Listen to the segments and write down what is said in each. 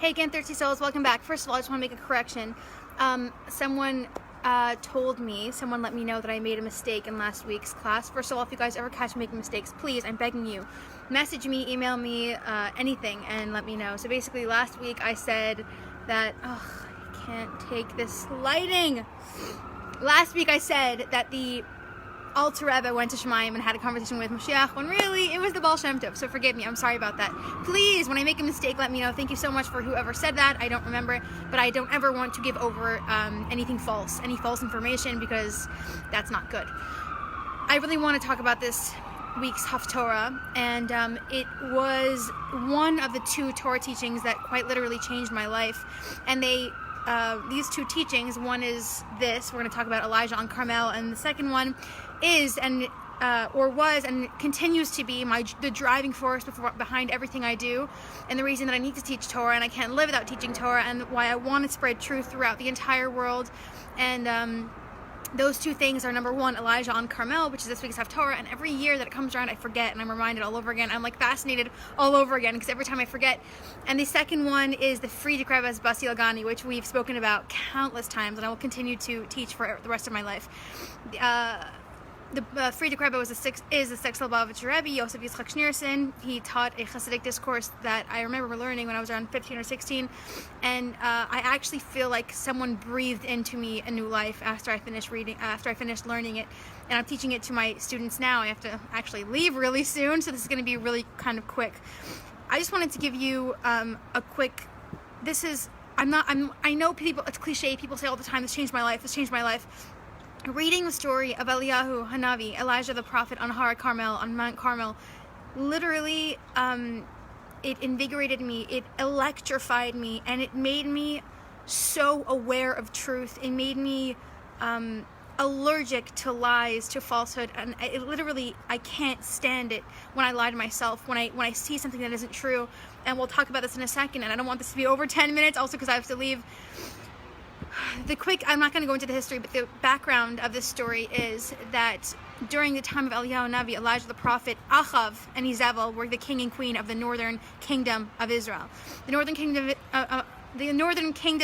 Hey again, Thirsty Souls, welcome back. First of all, I just want to make a correction. Someone let me know that I made a mistake in last week's class. First of all, if you guys ever catch me making mistakes, please, I'm begging you, message me, email me, anything, and let me know. So basically, last week I said that, I can't take this lighting. Last week I said that the Alter Rebbe went to Shemayim and had a conversation with Mashiach, when really it was the Baal Shem Tov, so forgive me, I'm sorry about that. Please, when I make a mistake, let me know. Thank you so much for whoever said that. I don't remember, but I don't ever want to give over anything false, any false information, because that's not good. I really want to talk about this week's Haftorah, and it was one of the two Torah teachings that quite literally changed my life, and these two teachings, one is this, we're going to talk about Elijah on Carmel, and the second one is was and continues to be the driving force behind everything I do, and the reason that I need to teach Torah and I can't live without teaching Torah, and why I want to spread truth throughout the entire world. And those two things are, number one, Elijah on Carmel, which is this week's Haftorah, and every year that it comes around I forget, and I'm reminded all over again. I'm like fascinated all over again, because every time I forget. And the second one is the Friedrich Rebbe's Basi Lagani, which we've spoken about countless times, and I will continue to teach for the rest of my life. The Friedrich Rebbe is the sixth Lubavitcher Rebbe, Yosef Yitzchak Schneerson. He taught a Hasidic discourse that I remember learning when I was around 15 or 16, and I actually feel like someone breathed into me a new life after I finished learning it, and I'm teaching it to my students now. I have to actually leave really soon, so this is going to be really kind of quick. I just wanted to give you a quick. I know people. It's cliche. People say all the time, "This changed my life. This changed my life." Reading the story of Eliyahu Hanavi, Elijah the prophet on Mount Carmel, literally, it invigorated me, it electrified me, and it made me so aware of truth. It made me allergic to lies, to falsehood, and I can't stand it when I lie to myself, when I see something that isn't true. And we'll talk about this in a second, and I don't want this to be over 10 minutes, also because I have to leave. I'm not going to go into the history, but the background of this story is that during the time of Eliyahu Navi, Elijah the prophet, Achav and Izebel were the king and queen of the northern kingdom of Israel. The northern kingdom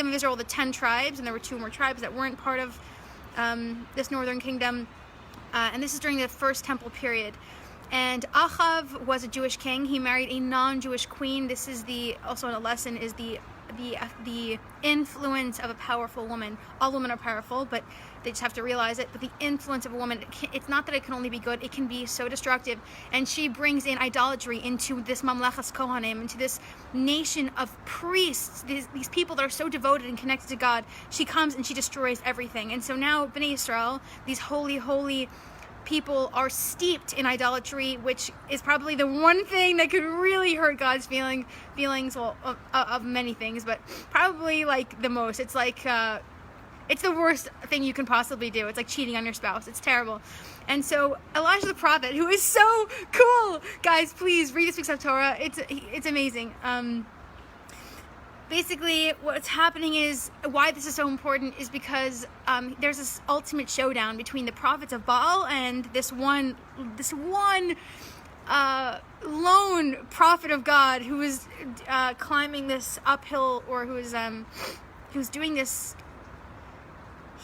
of Israel, the 10 tribes, and there were 2 more tribes that weren't part of this northern kingdom, and this is during the first temple period. And Achav was a Jewish king. He married a non-Jewish queen. This is also a lesson is the influence of a powerful woman. All women are powerful, but they just have to realize it. But the influence of a woman, it's not that it can only be good, it can be so destructive. And she brings in idolatry into this Mamlechas Kohanim, into this nation of priests, these people that are so devoted and connected to God. She comes and she destroys everything. And so now Bnei Yisrael, these holy people, are steeped in idolatry, which is probably the one thing that could really hurt God's feelings, well, of many things, but probably like the most. It's like, it's the worst thing you can possibly do. It's like cheating on your spouse. It's terrible. And so Elijah the prophet, who is so cool, guys, please read this week's Torah. It's amazing. Basically, what's happening is, why this is so important is because there's this ultimate showdown between the prophets of Baal and this one lone prophet of God who is climbing this uphill, or who's doing this.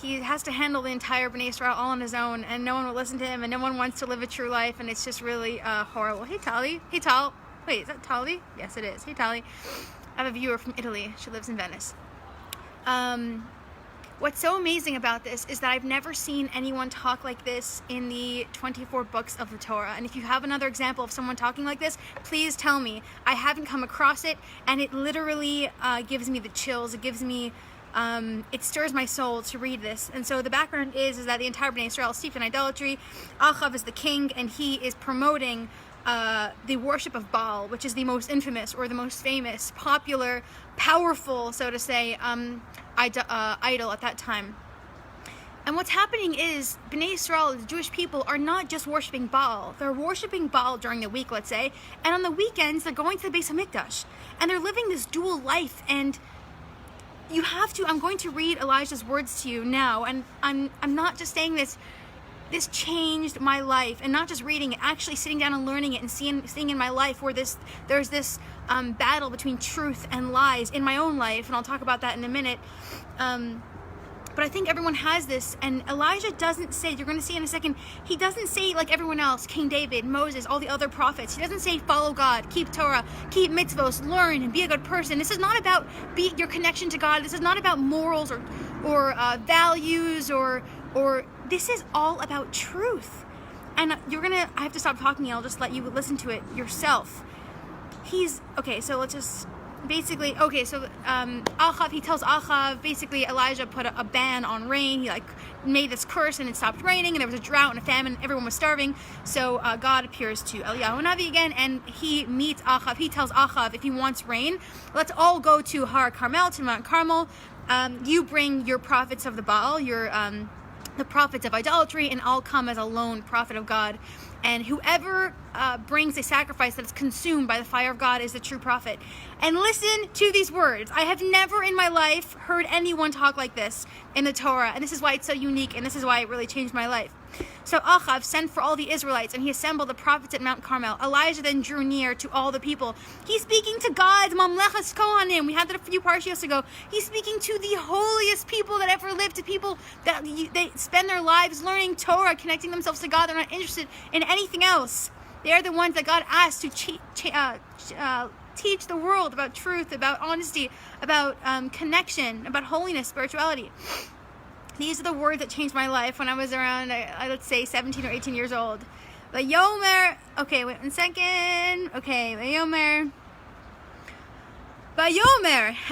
He has to handle the entire Bnei Israel all on his own, and no one will listen to him, and no one wants to live a true life, and it's just really horrible. Hey, Tali. Hey, Tal. Wait, is that Tali? Yes, it is. Hey, Tali. I have a viewer from Italy. She lives in Venice. What's so amazing about this is that I've never seen anyone talk like this in the 24 books of the Torah. And if you have another example of someone talking like this, please tell me. I haven't come across it, and it literally gives me the chills. It gives me, it stirs my soul to read this. And so the background is that the entire Bnei Israel is steeped in idolatry. Achav is the king, and he is promoting the worship of Baal, which is the most infamous, or the most famous, popular, powerful, so to say, idol at that time. And what's happening is Bnei Israel, the Jewish people, are not just worshiping Baal. They're worshiping Baal during the week, let's say, and on the weekends they're going to the Beis HaMikdash, and they're living this dual life. And I'm going to read Elijah's words to you now, and I'm not just saying this this changed my life. And not just reading it, actually sitting down and learning it and seeing in my life where there's this battle between truth and lies in my own life, and I'll talk about that in a minute. But I think everyone has this, and Elijah doesn't say, you're going to see in a second, he doesn't say like everyone else, King David, Moses, all the other prophets. He doesn't say follow God, keep Torah, keep mitzvos, learn, and be a good person. This is not about your connection to God. This is not about morals or values or this is all about truth. And I have to stop talking and I'll just let you listen to it yourself. So let's just... Basically, Achav, he tells Achav, basically Elijah put a ban on rain. He made this curse and it stopped raining and there was a drought and a famine. Everyone was starving. So God appears to Eliyahu Navi again and he meets Achav. He tells Achav if he wants rain, let's all go to Har Carmel, to Mount Carmel. You bring your prophets of the Baal, the prophets of idolatry, and I'll come as a lone prophet of God. And whoever brings a sacrifice that's consumed by the fire of God is the true prophet. And listen to these words. I have never in my life heard anyone talk like this in the Torah. And this is why it's so unique. And this is why it really changed my life. So Achav sent for all the Israelites and he assembled the prophets at Mount Carmel. Elijah then drew near to all the people. He's speaking to God's Mamlechas Kohanim. We had that a few Parshas ago. He's speaking to the holiest people that ever lived, to people that they spend their lives learning Torah, connecting themselves to God. They're not interested in anything else. They're the ones that God asked to teach the world about truth, about honesty, about connection, about holiness, spirituality. These are the words that changed my life when I was around, let's say, 17 or 18 years old. Vayomer, okay, wait 1 second. Okay, Vayomer,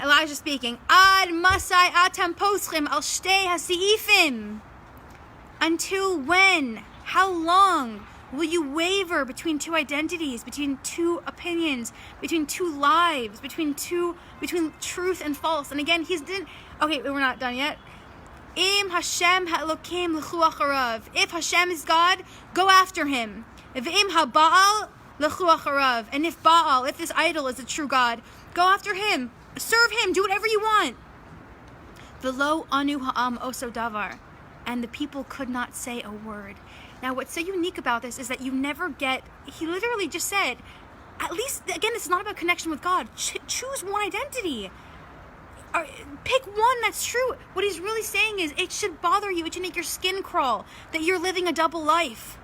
Elijah speaking, Ad masai atam poschim al shtei hasiifim. Until when? How long will you waver between two identities, between two opinions, between two lives, between truth and false? And again, okay, we're not done yet. Im Hashem ha'elokim l'chu acharav. If Hashem is God, go after him. V'im ha'Baal l'chu acharav. And if this idol is the true God, go after him. Serve him. Do whatever you want. V'lo anu ha'am oso davar. And the people could not say a word. Now, what's so unique about this is that you never get... He literally just said, at least, again, it's not about connection with God. Choose one identity. Pick one that's true. What he's really saying is it should bother you. It should make your skin crawl that you're living a double life.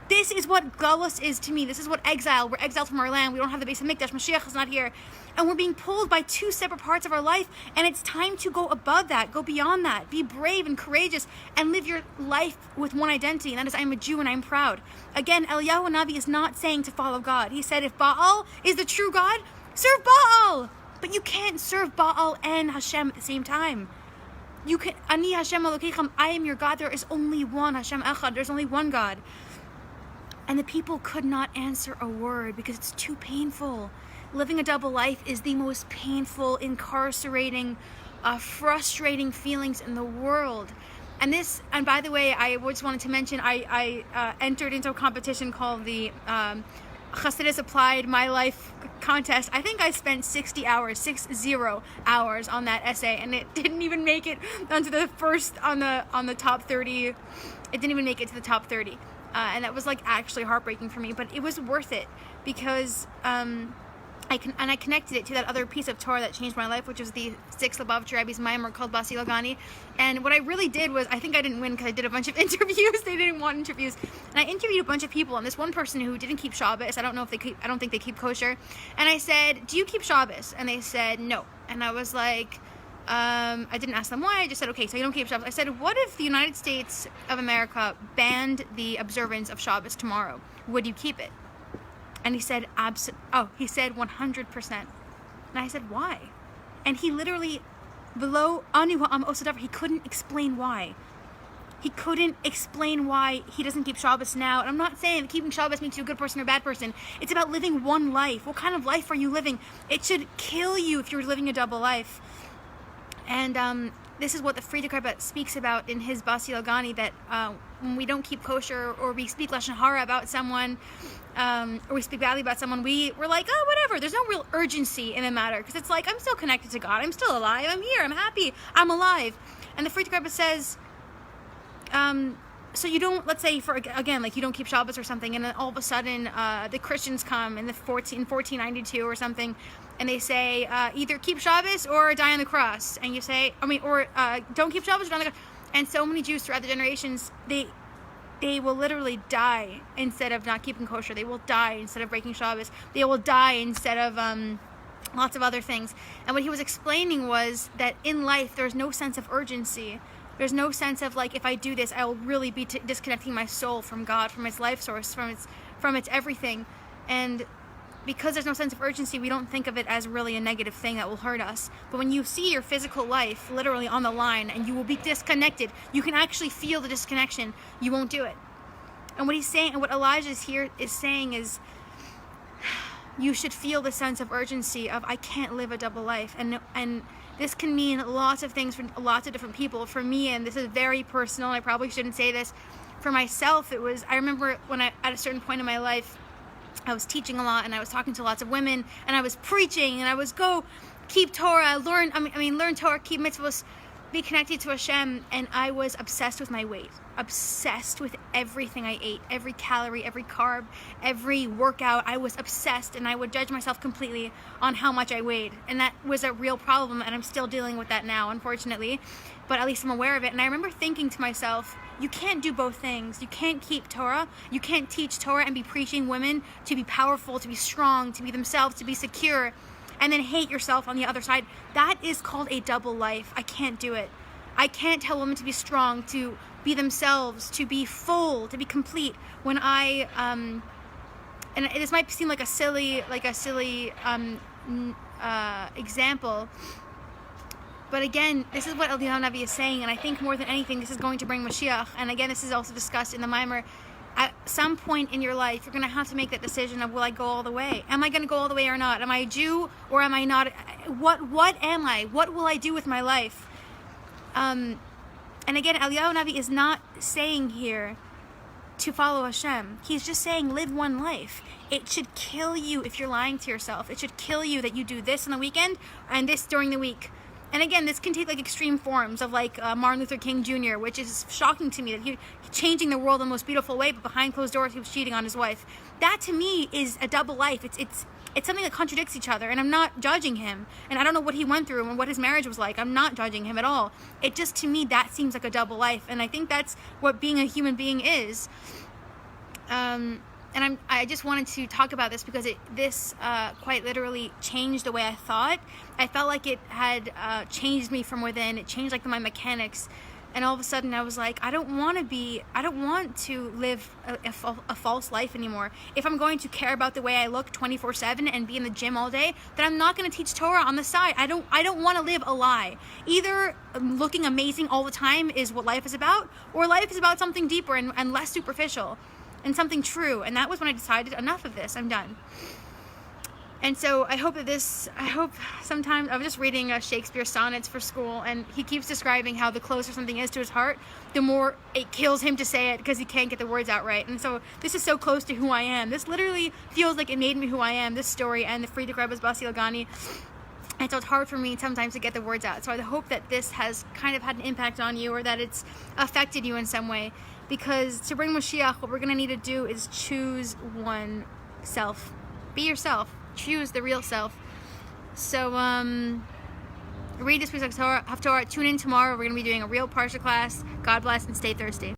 This is what galus is to me. This is what exile. We're exiled from our land. We don't have the base of Mikdash. Mashiach is not here. And we're being pulled by two separate parts of our life. And it's time to go above that. Go beyond that. Be brave and courageous and live your life with one identity. And that is, I'm a Jew and I'm proud. Again, Eliyahu Navi is not saying to follow God. He said if Baal is the true God, serve Baal. But you can't serve Baal and Hashem at the same time. You can, Ani Hashem Elokeichem, I am your God. There is only one Hashem Echad. There's only one God. And the people could not answer a word because it's too painful. Living a double life is the most painful, incarcerating, frustrating feelings in the world. And by the way, I just wanted to mention, I entered into a competition called the Chassidus Applied My Life contest. I think I spent 60 hours on that essay, and it didn't even make it onto the first on the top 30. It didn't even make it to the top 30, and that was actually heartbreaking for me. But it was worth it because I connected it to that other piece of Torah that changed my life, which was the 6 Lubavitcher Rebbe's Maimer called Basi Lagani. And what I really did was, I think I didn't win because I did a bunch of interviews. They didn't want interviews, and I interviewed a bunch of people. And this one person who didn't keep Shabbos, I don't think they keep kosher. And I said, "Do you keep Shabbos?" And they said no. And I was like, I didn't ask them why. I just said, "Okay, so you don't keep Shabbos." I said, "What if the United States of America banned the observance of Shabbos tomorrow? Would you keep it?" And he said, he said 100%. And I said, why? And he literally, he couldn't explain why. He couldn't explain why he doesn't keep Shabbos now. And I'm not saying that keeping Shabbos makes you a good person or a bad person. It's about living one life. What kind of life are you living? It should kill you if you're living a double life. And this is what the Friedrich Rebbe speaks about in his Basi Lagani, that when we don't keep kosher, or we speak Lashon Hara about someone, or we speak badly about someone, we're like, oh, whatever. There's no real urgency in the matter, because it's like, I'm still connected to God. I'm still alive. I'm here. I'm happy. I'm alive. And the Friedrich Rebbe says, so you don't, let's say, for again, like you don't keep Shabbos or something, and then all of a sudden the Christians come in 1492 or something, and they say either keep Shabbos or die on the cross, and you say, or don't keep Shabbos or die on the cross. And so many Jews throughout the generations, they will literally die instead of not keeping kosher. They will die instead of breaking Shabbos. They will die instead of lots of other things. And what he was explaining was that in life there's no sense of urgency. There's no sense of like, if I do this, I will really be disconnecting my soul from God, from its life source, from its everything. And because there's no sense of urgency, we don't think of it as really a negative thing that will hurt us. But when you see your physical life literally on the line and you will be disconnected, you can actually feel the disconnection, you won't do it. And what he's saying, and what Elijah is saying is, you should feel the sense of urgency of, I can't live a double life. And this can mean lots of things for lots of different people. For me, and this is very personal, I probably shouldn't say this, for myself, I remember when at a certain point in my life, I was teaching a lot, and I was talking to lots of women, and I was preaching, and I was go keep Torah, learn Torah, keep mitzvahs, be connected to Hashem, and I was obsessed with my weight, obsessed with everything I ate, every calorie, every carb, every workout. I was obsessed, and I would judge myself completely on how much I weighed, and that was a real problem, and I'm still dealing with that now, unfortunately, but at least I'm aware of it. And I remember thinking to myself, you can't do both things. You can't keep Torah, you can't teach Torah and be preaching women to be powerful, to be strong, to be themselves, to be secure, and then hate yourself on the other side. That is called a double life. I can't do it. I can't tell women to be strong, to be themselves, to be full, to be complete, when I and this might seem like a silly example, but again, this is what Eliyahu Navi is saying, and I think more than anything, this is going to bring Mashiach. And again, this is also discussed in the Mimer. At some point in your life, you're going to have to make that decision of, will I go all the way? Am I going to go all the way or not? Am I a Jew or am I not? What am I? What will I do with my life? And again, Eliyahu Navi is not saying here to follow Hashem. He's just saying, live one life. It should kill you if you're lying to yourself. It should kill you that you do this on the weekend and this during the week. And again, this can take like extreme forms of like Martin Luther King Jr., which is shocking to me, that he changing the world in the most beautiful way, but behind closed doors he was cheating on his wife. That to me is a double life. It's something that contradicts each other, and I'm not judging him. And I don't know what he went through and what his marriage was like. I'm not judging him at all. It just, to me, that seems like a double life, and I think that's what being a human being is. And I just wanted to talk about this because this quite literally changed the way I thought. I felt like it had changed me from within. It changed like my mechanics. And all of a sudden I was like, I don't want to live a false life anymore. If I'm going to care about the way I look 24/7 and be in the gym all day, then I'm not going to teach Torah on the side. I don't want to live a lie. Either looking amazing all the time is what life is about, or life is about something deeper and less superficial. And something true. And that was when I decided, enough of this, I'm done. And so I hope sometimes, I was just reading Shakespeare's sonnets for school, and he keeps describing how the closer something is to his heart, the more it kills him to say it because he can't get the words out right. And so this is so close to who I am. This literally feels like it made me who I am, this story, and the Friedrich Rebbe's Basi Lagani. And so it's hard for me sometimes to get the words out. So I hope that this has kind of had an impact on you, or that it's affected you in some way. Because to bring Mashiach, what we're going to need to do is choose one self. Be yourself. Choose the real self. So, read this week's Haftorah. Tune in tomorrow. We're going to be doing a real Parshah class. God bless and stay thirsty.